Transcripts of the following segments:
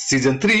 Season 3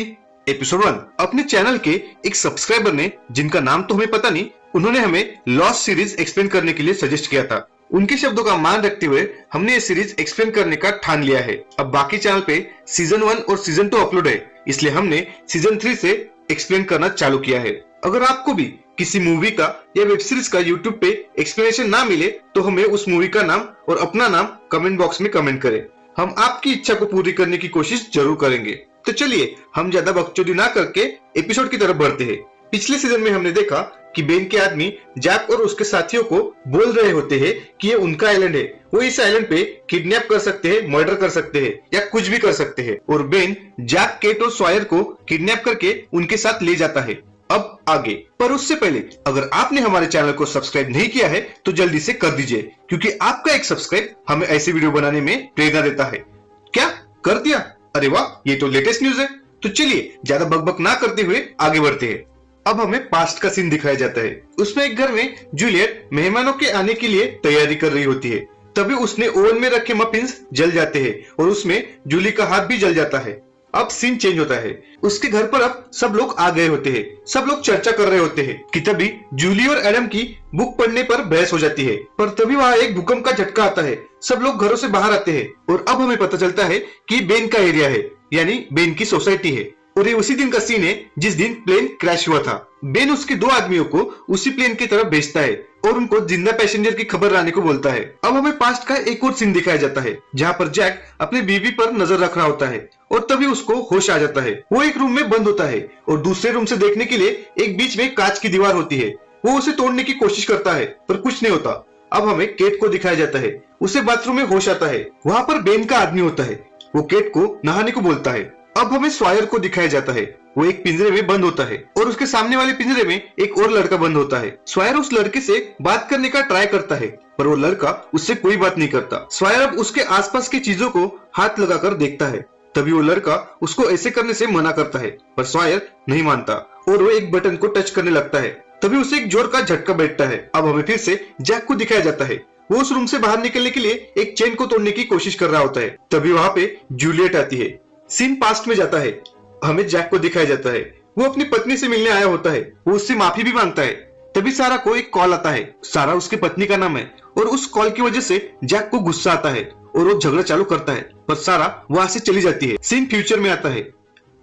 episode 1। अपने channel के एक सब्सक्राइबर ने, जिनका नाम तो हमें पता नहीं, उन्होंने हमें लॉस्ट सीरीज एक्सप्लेन करने के लिए सजेस्ट किया था। उनके शब्दों का मान रखते हुए हमने ये सीरीज एक्सप्लेन करने का ठान लिया है। अब बाकी चैनल पे सीजन 1 और सीजन 2 अपलोड है, इसलिए हमने सीजन 3 से एक्सप्लेन करना चालू किया है। अगर आपको भी किसी मूवी का या वेब सीरीज का यूट्यूब पे एक्सप्लेनेशन ना मिले तो हमें उस मूवी का नाम और अपना नाम कमेंट बॉक्स में कमेंट करें। हम आपकी इच्छा को पूरी करने की कोशिश जरूर करेंगे। तो चलिए हम ज्यादा बकचोदी ना करके एपिसोड की तरफ बढ़ते हैं। पिछले सीजन में हमने देखा कि बेन के आदमी जैक और उसके साथियों को बोल रहे होते हैं कि ये उनका आइलैंड है, वो इस आइलैंड पे किडनैप कर सकते हैं, मर्डर कर सकते हैं या कुछ भी कर सकते हैं। और बेन जैक, केट और सॉयर को किडनैप करके उनके साथ ले जाता है। अब आगे, पर उससे पहले अगर आपने हमारे चैनल को सब्सक्राइब नहीं किया है तो जल्दी से कर दीजिए, क्योंकि आपका एक सब्सक्राइब हमें ऐसे वीडियो बनाने में प्रेरणा देता है। क्या कर दिया? अरे वाह, ये तो लेटेस्ट न्यूज है। तो चलिए ज्यादा बकबक ना करते हुए आगे बढ़ते हैं। अब हमें पास्ट का सीन दिखाया जाता है। उसमें एक घर में जूलियट मेहमानों के आने के लिए तैयारी कर रही होती है। तभी उसने ओवन में रखे मफिन्स जल जाते हैं और उसमें जूली का हाथ भी जल जाता है। अब सीन चेंज होता है। उसके घर पर अब सब लोग आ गए होते हैं। सब लोग चर्चा कर रहे होते हैं कि तभी जूली और एडम की बुक पढ़ने पर बहस हो जाती है। पर तभी वहाँ एक भूकंप का झटका आता है। सब लोग घरों से बाहर आते हैं और अब हमें पता चलता है कि बेन का एरिया है, यानी बेन की सोसाइटी है। और ये उसी दिन का सीन है जिस दिन प्लेन क्रैश हुआ था। बेन उसके 2 आदमियों को उसी प्लेन की तरफ भेजता है और उनको जिंदा पैसेंजर की खबर लाने को बोलता है। अब हमें पास्ट का एक और सीन दिखाया जाता है, जहाँ पर जैक अपनी बीवी पर नजर रख रहा होता है और तभी उसको होश आ जाता है। वो एक रूम में बंद होता है और दूसरे रूम से देखने के लिए एक बीच में कांच की दीवार होती है। वो उसे तोड़ने की कोशिश करता है पर कुछ नहीं होता। अब हमें केट को दिखाया जाता है। उसे बाथरूम में होश आता है। वहाँ पर बेन का आदमी होता है। वो केट को नहाने को बोलता है। अब हमें सॉयर को दिखाया जाता है। वो एक पिंजरे में बंद होता है और उसके सामने वाले पिंजरे में एक और लड़का बंद होता है। सॉयर उस लड़के से बात करने का ट्राई करता है पर वो लड़का उससे कोई बात नहीं करता। सॉयर अब उसके आसपास की चीजों को हाथ लगाकर देखता है। तभी वो लड़का उसको ऐसे करने से मना करता है पर सॉयर नहीं मानता और वो एक बटन को टच करने लगता है। तभी उसे एक जोर का झटका बैठता है। अब हमें फिर से जैक को दिखाया जाता है। वो उस रूम से बाहर निकलने के लिए एक चेन को तोड़ने की कोशिश कर रहा होता है। तभी वहाँ पे जूलियट आती है। सीन पास्ट में जाता है। हमें जैक को दिखाया जाता है। वो अपनी पत्नी से मिलने आया होता है। वो उससे माफी भी मांगता है। तभी सारा को एक कॉल आता है। सारा उसकी पत्नी का नाम है और उस कॉल की वजह से जैक को गुस्सा आता है और वो झगड़ा चालू करता है पर सारा वहां से चली जाती है। सीन फ्यूचर में आता है।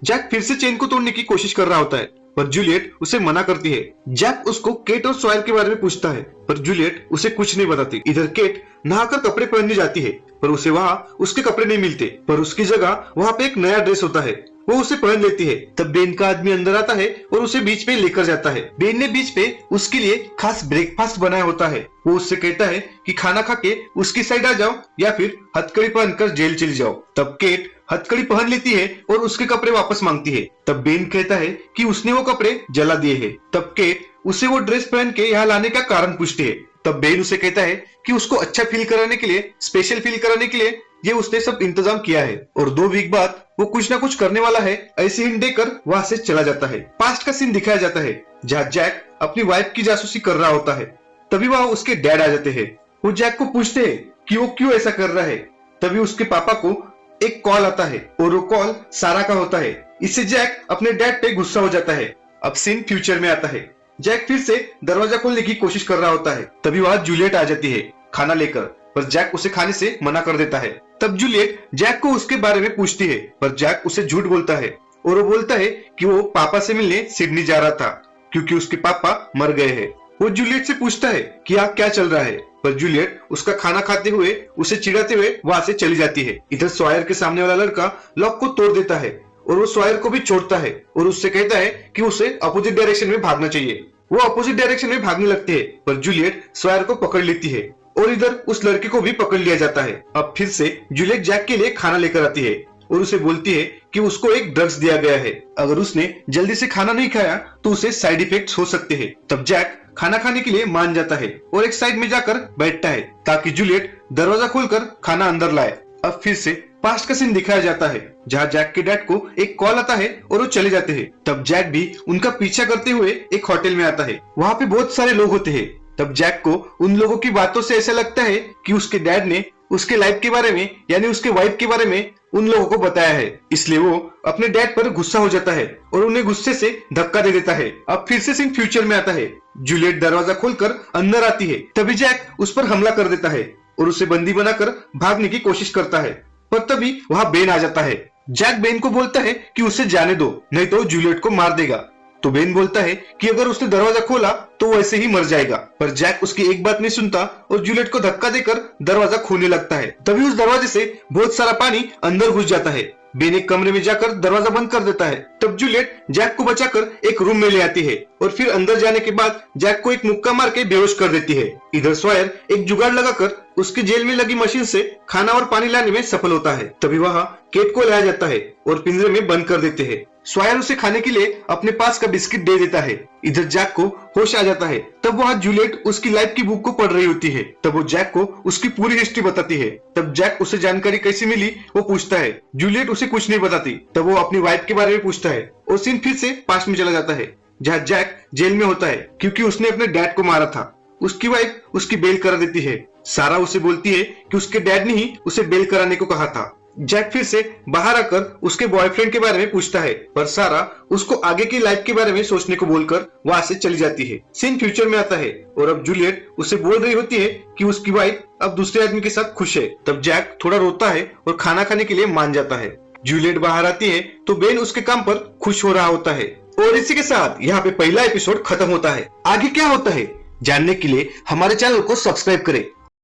जैक फिर से चेन को तोड़ने की कोशिश कर रहा होता है पर जूलियट उसे मना करती है। जैक उसको केट और सॉयर के बारे में पूछता है पर जूलियट उसे कुछ नहीं बताती। इधर केट नहाकर कपड़े पहनने जाती है पर उसे वहाँ उसके कपड़े नहीं मिलते, पर उसकी जगह वहाँ पे एक नया ड्रेस होता है। वो उसे पहन लेती है। तब बेन का आदमी अंदर आता है और उसे बीच पे लेकर जाता है। बेन ने बीच पे उसके लिए खास ब्रेकफास्ट बनाया होता है। वो उससे कहता है कि खाना खा के उसकी साइड आ जाओ या फिर हथकड़ी पहनकर जेल चली जाओ। तब केट हथकड़ी पहन लेती है और उसके कपड़े वापस मांगती है। तब बेन कहता है कि उसने वो कपड़े जला दिए हैं। तब केट उसे वो ड्रेस पहन के यहाँ लाने का कारण पूछती है। तब बेन उसे कहता है कि उसको अच्छा फील कराने के लिए, स्पेशल फील कराने के लिए ये उसने सब इंतजाम किया है और 2 वीक बाद वो कुछ ना कुछ करने वाला है, ऐसी हिंट देकर वहां से चला जाता है। पास्ट का सीन दिखाया जाता है जहाँ जैक अपनी वाइफ की जासूसी कर रहा होता है। तभी वहां उसके डैड आ जाते हैं। वो जैक को पूछते हैं कि वो क्यों ऐसा कर रहा है। तभी उसके पापा को एक कॉल आता है और वो कॉल सारा का होता है। इससे जैक अपने डैड पे गुस्सा हो जाता है। अब सीन फ्यूचर में आता है। जैक फिर से दरवाजा खोलने की कोशिश कर रहा होता है। तभी वहां जूलियट आ जाती है खाना लेकर, पर जैक उसे खाने से मना कर देता है। तब जूलियट जैक को उसके बारे में पूछती है पर जैक उसे झूठ बोलता है और वो बोलता है कि वो पापा से मिलने सिडनी जा रहा था क्योंकि उसके पापा मर गए हैं। वो जूलियट से पूछता है कि यहाँ क्या चल रहा है, पर जूलियट उसका खाना खाते हुए उसे चिढ़ाते हुए वहां से चली जाती है। इधर सॉयर के सामने वाला लड़का लॉक को तोड़ देता है और वो सॉयर को भी छोड़ता है और उससे कहता है कि उसे अपोजिट डायरेक्शन में भागना चाहिए। वो अपोजिट डायरेक्शन में भागने लगते हैं पर जूलियट सॉयर को पकड़ लेती है और इधर उस लड़के को भी पकड़ लिया जाता है। अब फिर से जूलियट जैक के लिए खाना लेकर आती है और उसे बोलती है कि उसको एक ड्रग्स दिया गया है। अगर उसने जल्दी से खाना नहीं खाया तो उसे साइड इफेक्ट्स हो सकते हैं। तब जैक खाना खाने के लिए मान जाता है और एक साइड में जाकर बैठता है ताकि जूलियट दरवाजा खोलकर खाना अंदर लाए। अब फिर से पास्ट का सीन दिखाया जाता है जहाँ जैक के डैड को एक कॉल आता है और वो चले जाते हैं। तब जैक भी उनका पीछा करते हुए एक होटल में आता है। वहाँ पे बहुत सारे लोग होते हैं। तब जैक को उन लोगों की बातों से ऐसा लगता है कि उसके डैड ने उसके लाइफ के बारे में, यानी उसके वाइफ के बारे में उन लोगों को बताया है, इसलिए वो अपने डैड पर गुस्सा हो जाता है और उन्हें गुस्से से धक्का दे देता है। अब फिर से सीन फ्यूचर में आता है। जूलियट दरवाजा खोलकर अंदर आती है, तभी जैक उस पर हमला कर देता है और उसे बंदी बनाकर भागने की कोशिश करता है, पर तभी वहां बेन आ जाता है। जैक बेन को बोलता है कि उसे जाने दो, नहीं तो जूलियट को मार देगा। तो बेन बोलता है कि अगर उसने दरवाजा खोला तो वो ऐसे ही मर जाएगा, पर जैक उसकी एक बात नहीं सुनता और जूलियट को धक्का देकर दरवाजा खोलने लगता है। तभी उस दरवाजे से बहुत सारा पानी अंदर घुस जाता है। बेन एक कमरे में जाकर दरवाजा बंद कर देता है। तब जूलियट जैक को बचाकर एक रूम में ले आती है और फिर अंदर जाने के बाद जैक को एक मुक्का मार के बेहोश कर देती है। इधर सॉयर एक जुगाड़ लगाकर उसके जेल में लगी मशीन से खाना और पानी लाने में सफल होता है। तभी वहां केट को लाया जाता है और पिंजरे में बंद कर देते हैं। सॉयर उसे खाने के लिए अपने पास का बिस्किट दे देता है। इधर जैक को होश आ जाता है। तब वहां जूलियट उसकी लाइफ की बुक को पढ़ रही होती है। तब वो जैक को उसकी पूरी हिस्ट्री बताती है। तब जैक उसे जानकारी कैसे मिली वो पूछता है। जूलियट उसे कुछ नहीं बताती। तब वो अपनी वाइफ के बारे में पूछता है और सीन फिर से पास्ट में चला जाता है, जहाँ जैक जेल में होता है क्योंकि उसने अपने डैड को मारा था। उसकी वाइफ उसकी बेल करा देती है। सारा उसे बोलती है कि उसके डैड ने ही उसे बेल कराने को कहा था। जैक फिर से बाहर आकर उसके बॉयफ्रेंड के बारे में पूछता है, पर सारा उसको आगे की लाइफ के बारे में सोचने को बोलकर वहां से चली जाती है। सीन फ्यूचर में आता है और अब जूलियट उसे बोल रही होती है कि उसकी वाइफ अब दूसरे आदमी के साथ खुश है। तब जैक थोड़ा रोता है और खाना खाने के लिए मान जाता है। जूलियट बाहर आती है तो बेन उसके काम पर खुश हो रहा होता है। और इसी के साथ यहाँ पे पहला एपिसोड खत्म होता है। आगे क्या होता है जानने के लिए हमारे चैनल को सब्सक्राइब करें